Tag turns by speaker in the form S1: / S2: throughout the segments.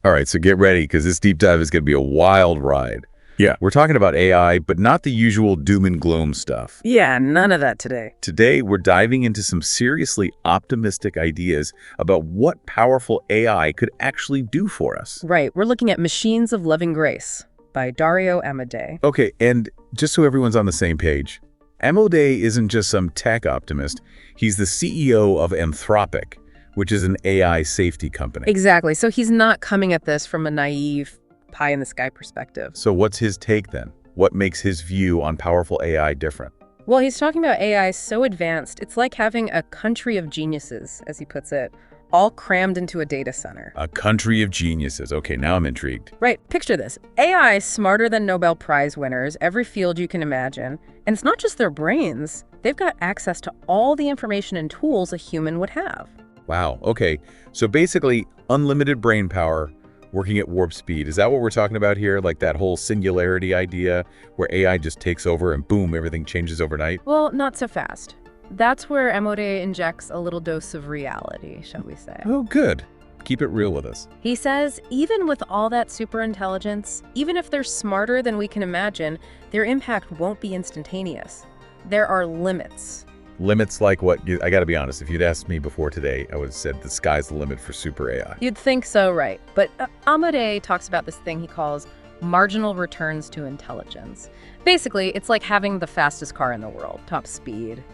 S1: All right, so get ready because this deep dive is going to be a wild ride.
S2: Yeah.
S1: We're talking about AI, but not the usual doom and gloom stuff.
S3: Yeah, none of that today.
S1: Today, we're diving into some seriously optimistic ideas about what powerful AI could actually do for us.
S3: Right, we're looking at Machines of Loving Grace by Dario Amodei.
S1: Okay, and just so everyone's on the same page, Amodei isn't just some tech optimist. He's the CEO of Anthropic, which is an AI safety company.
S3: Exactly, so he's not coming at this from a naive, pie-in-the-sky perspective.
S1: So what's his take then? What makes his view on powerful AI different?
S3: Well, he's talking about AI so advanced, it's like having a country of geniuses, as he puts it, all crammed into a data center.
S1: A country of geniuses. Okay, now I'm intrigued.
S3: Right, picture this. AI smarter than Nobel Prize winners, every field you can imagine. And it's not just their brains. They've got access to all the information and tools a human would have.
S1: Wow, okay. So basically, unlimited brain power working at warp speed. Is that what we're talking about here? Like that whole singularity idea where AI just takes over and boom, everything changes overnight?
S3: Well, not so fast. That's where Amodei injects a little dose of reality, shall we say.
S1: Oh, good. Keep it real with us.
S3: He says, even with all that superintelligence, even if they're smarter than we can imagine, their impact won't be instantaneous. There are limits.
S1: Limits like what? I got to be honest, if you'd asked me before today, I would have said the sky's the limit for super AI.
S3: You'd think so, right? But Amodei talks about this thing he calls marginal returns to intelligence. Basically, it's like having the fastest car in the world, top speed,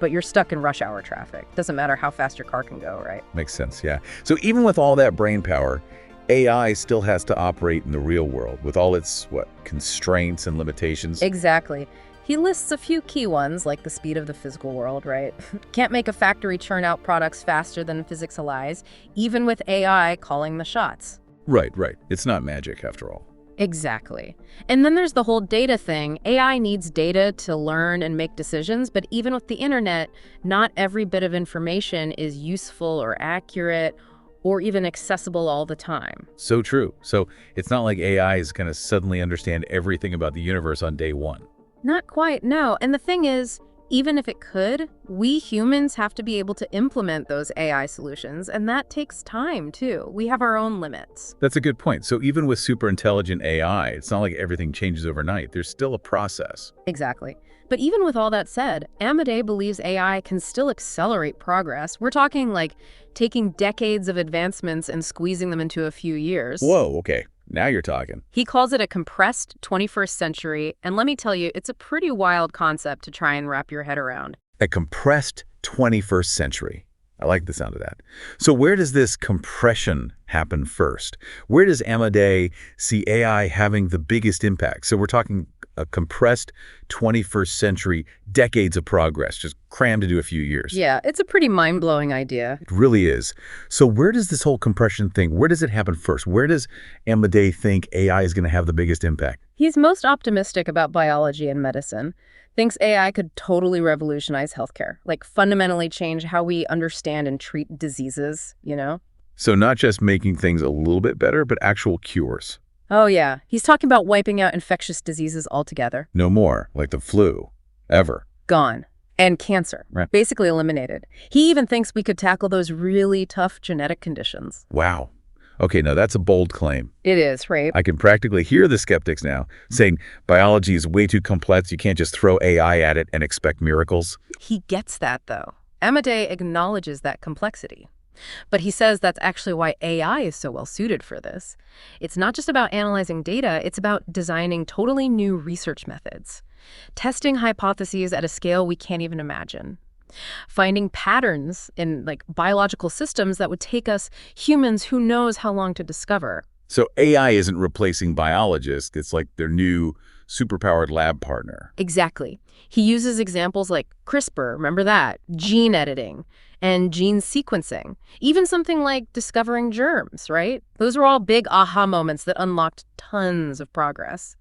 S3: but you're stuck in rush hour traffic. Doesn't matter how fast your car can go, right?
S1: Makes sense, yeah. So even with all that brain power, AI still has to operate in the real world with all its, constraints and limitations?
S3: Exactly. He lists a few key ones, like the speed of the physical world, right? Can't make a factory churn out products faster than physics allows, even with AI calling the shots.
S1: Right. It's not magic, after all.
S3: Exactly. And then there's the whole data thing. AI needs data to learn and make decisions, but even with the internet, not every bit of information is useful or accurate or even accessible all the time.
S1: So true. So it's not like AI is going to suddenly understand everything about the universe on day one.
S3: Not quite, no. And the thing is, even if it could, we humans have to be able to implement those AI solutions, and that takes time, too. We have our own limits.
S1: That's a good point. So even with super intelligent AI, it's not like everything changes overnight. There's still a process.
S3: Exactly. But even with all that said, Amodei believes AI can still accelerate progress. We're talking like taking decades of advancements and squeezing them into a few years.
S1: Whoa, okay. Now you're talking.
S3: He calls it a compressed 21st century, and let me tell you, it's a pretty wild concept to try and wrap your head around.
S1: A compressed 21st century. I like the sound of that. So where does this compression happen first? Where does Amodei see AI having the biggest impact? So we're talking a compressed 21st century, decades of progress, just crammed into a few years.
S3: Yeah, it's a pretty mind-blowing idea.
S1: It really is. So where does this whole compression thing, where does it happen first? Where does Amodei think AI is going to have the biggest impact?
S3: He's most optimistic about biology and medicine. Thinks AI could totally revolutionize healthcare, like fundamentally change how we understand and treat diseases,
S1: So not just making things a little bit better, but actual cures.
S3: Oh, yeah. He's talking about wiping out infectious diseases altogether.
S1: No more, like the flu, ever.
S3: Gone. And cancer.
S1: Right.
S3: Basically eliminated. He even thinks we could tackle those really tough genetic conditions.
S1: Wow. Okay, now that's a bold claim.
S3: It is, right?
S1: I can practically hear the skeptics now saying biology is way too complex. You can't just throw AI at it and expect miracles.
S3: He gets that, though. Amodei acknowledges that complexity. But he says that's actually why AI is so well suited for this. It's not just about analyzing data, it's about designing totally new research methods, testing hypotheses at a scale we can't even imagine, finding patterns in biological systems that would take us humans who knows how long to discover.
S1: So AI isn't replacing biologists. It's like their new superpowered lab partner.
S3: Exactly. He uses examples like CRISPR, remember that, gene editing, and gene sequencing, even something like discovering germs, right? Those were all big aha moments that unlocked tons of progress.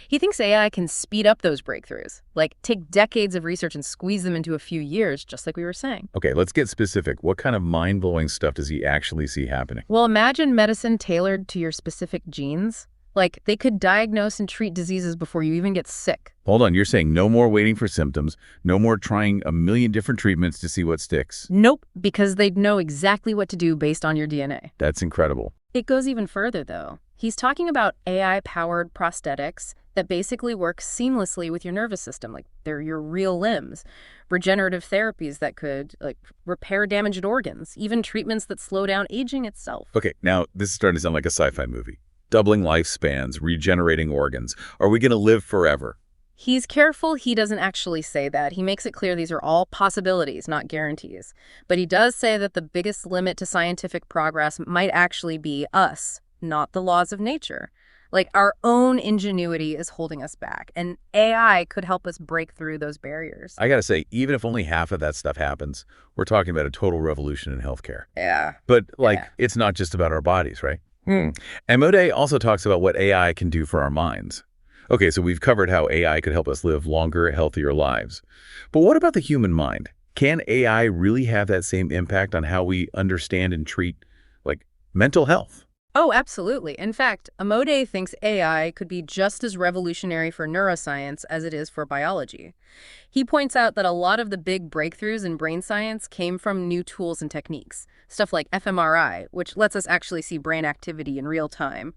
S3: He thinks AI can speed up those breakthroughs, like take decades of research and squeeze them into a few years, just like we were saying.
S1: Okay, let's get specific. What kind of mind-blowing stuff does he actually see happening?
S3: Well, imagine medicine tailored to your specific genes. Like, they could diagnose and treat diseases before you even get sick.
S1: Hold on, you're saying no more waiting for symptoms, no more trying a million different treatments to see what sticks.
S3: Nope, because they'd know exactly what to do based on your DNA.
S1: That's incredible.
S3: It goes even further, though. He's talking about AI-powered prosthetics that basically work seamlessly with your nervous system, like they're your real limbs, regenerative therapies that could, like, repair damaged organs, even treatments that slow down aging itself.
S1: Okay, now this is starting to sound like a sci-fi movie. Doubling lifespans, regenerating organs. Are we going to live forever?
S3: He's careful he doesn't actually say that. He makes it clear these are all possibilities, not guarantees. But he does say that the biggest limit to scientific progress might actually be us, not the laws of nature. Like, our own ingenuity is holding us back, and AI could help us break through those barriers.
S1: I gotta say, even if only half of that stuff happens, we're talking about a total revolution in healthcare.
S3: Yeah.
S1: But,
S3: Yeah.
S1: it's not just about our bodies, right? Amodei also talks about what AI can do for our minds. Okay, so we've covered how AI could help us live longer, healthier lives. But what about the human mind? Can AI really have that same impact on how we understand and treat, mental health?
S3: Oh, absolutely. In fact, Amodei thinks AI could be just as revolutionary for neuroscience as it is for biology. He points out that a lot of the big breakthroughs in brain science came from new tools and techniques, stuff like fMRI, which lets us actually see brain activity in real time,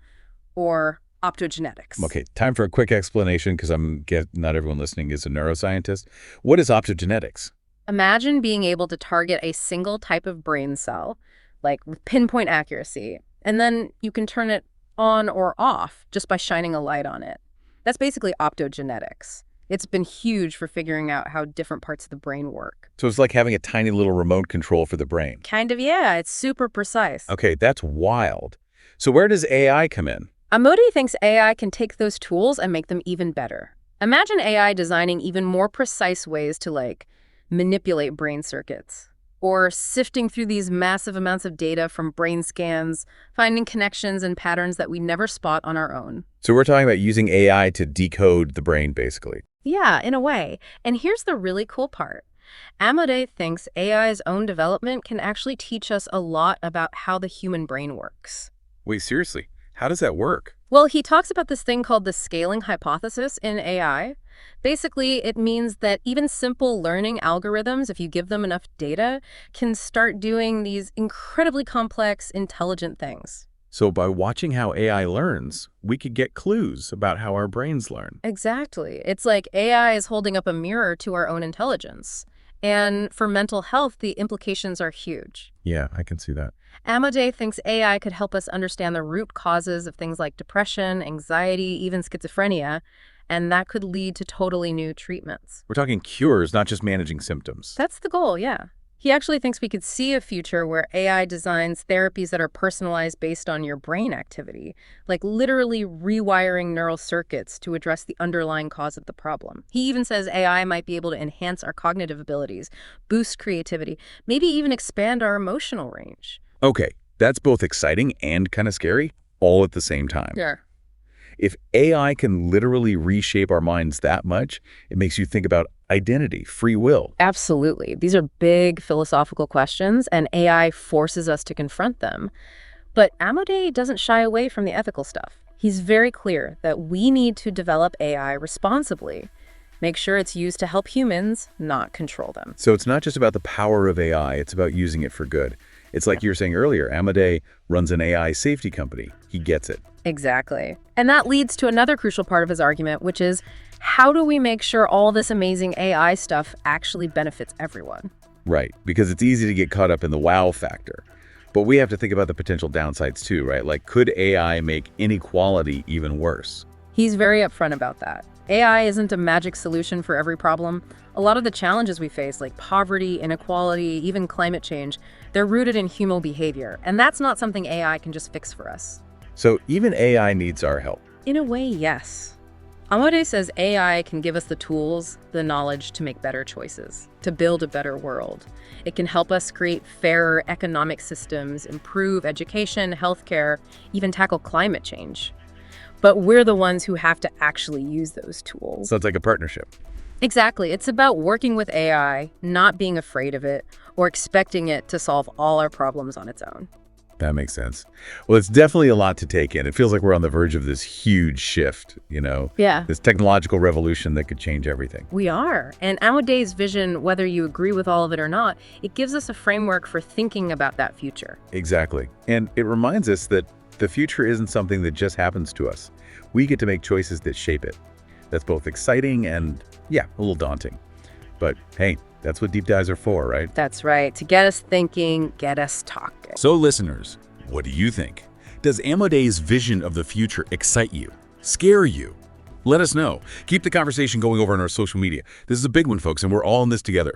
S3: or optogenetics.
S1: Okay, time for a quick explanation because not everyone listening is a neuroscientist. What is optogenetics?
S3: Imagine being able to target a single type of brain cell, like with pinpoint accuracy, and then you can turn it on or off just by shining a light on it. That's basically optogenetics. It's been huge for figuring out how different parts of the brain work.
S1: So it's like having a tiny little remote control for the brain.
S3: Kind of, yeah. It's super precise.
S1: Okay, that's wild. So where does AI come in?
S3: Amodei thinks AI can take those tools and make them even better. Imagine AI designing even more precise ways to, manipulate brain circuits, or sifting through these massive amounts of data from brain scans, finding connections and patterns that we never spot on our own.
S1: So we're talking about using AI to decode the brain, basically.
S3: Yeah, in a way. And here's the really cool part. Amodei thinks AI's own development can actually teach us a lot about how the human brain works.
S1: Wait, seriously? How does that work?
S3: Well, he talks about this thing called the scaling hypothesis in AI. Basically, it means that even simple learning algorithms, if you give them enough data, can start doing these incredibly complex, intelligent things.
S1: So by watching how AI learns, we could get clues about how our brains learn.
S3: Exactly. It's like AI is holding up a mirror to our own intelligence. And for mental health, the implications are huge.
S1: Yeah, I can see that.
S3: Amodei thinks AI could help us understand the root causes of things like depression, anxiety, even schizophrenia, and that could lead to totally new treatments.
S1: We're talking cures, not just managing symptoms.
S3: That's the goal, yeah. He actually thinks we could see a future where AI designs therapies that are personalized based on your brain activity, like literally rewiring neural circuits to address the underlying cause of the problem. He even says AI might be able to enhance our cognitive abilities, boost creativity, maybe even expand our emotional range.
S1: Okay, that's both exciting and kind of scary, all at the same time.
S3: Yeah.
S1: If AI can literally reshape our minds that much, it makes you think about identity, free will.
S3: Absolutely. These are big philosophical questions, and AI forces us to confront them. But Amodei doesn't shy away from the ethical stuff. He's very clear that we need to develop AI responsibly. Make sure it's used to help humans, not control them.
S1: So it's not just about the power of AI, it's about using it for good. It's like you were saying earlier, Amodei runs an AI safety company. He gets it.
S3: Exactly. And that leads to another crucial part of his argument, which is, how do we make sure all this amazing AI stuff actually benefits everyone?
S1: Right, because it's easy to get caught up in the wow factor. But we have to think about the potential downsides too, right? Like, could AI make inequality even worse?
S3: He's very upfront about that. AI isn't a magic solution for every problem. A lot of the challenges we face, like poverty, inequality, even climate change, they're rooted in human behavior. And that's not something AI can just fix for us.
S1: So even AI needs our help.
S3: In a way, yes. Amodei says AI can give us the tools, the knowledge to make better choices, to build a better world. It can help us create fairer economic systems, improve education, healthcare, even tackle climate change. But we're the ones who have to actually use those tools.
S1: So it's like a partnership.
S3: Exactly. It's about working with AI, not being afraid of it, or expecting it to solve all our problems on its own.
S1: That makes sense. Well, it's definitely a lot to take in. It feels like we're on the verge of this huge shift,
S3: Yeah.
S1: This technological revolution that could change everything.
S3: We are. And Amodei's vision, whether you agree with all of it or not, it gives us a framework for thinking about that future.
S1: Exactly. And it reminds us that The future isn't something that just happens to us. We get to make choices that shape it. That's both exciting and, yeah, a little daunting. But hey, that's what deep dives are for, right?
S3: That's right. To get us thinking, get us talking.
S1: So listeners, what do you think? Does Amodei's vision of the future excite you? Scare you? Let us know. Keep the conversation going over on our social media. This is a big one, folks, and we're all in this together.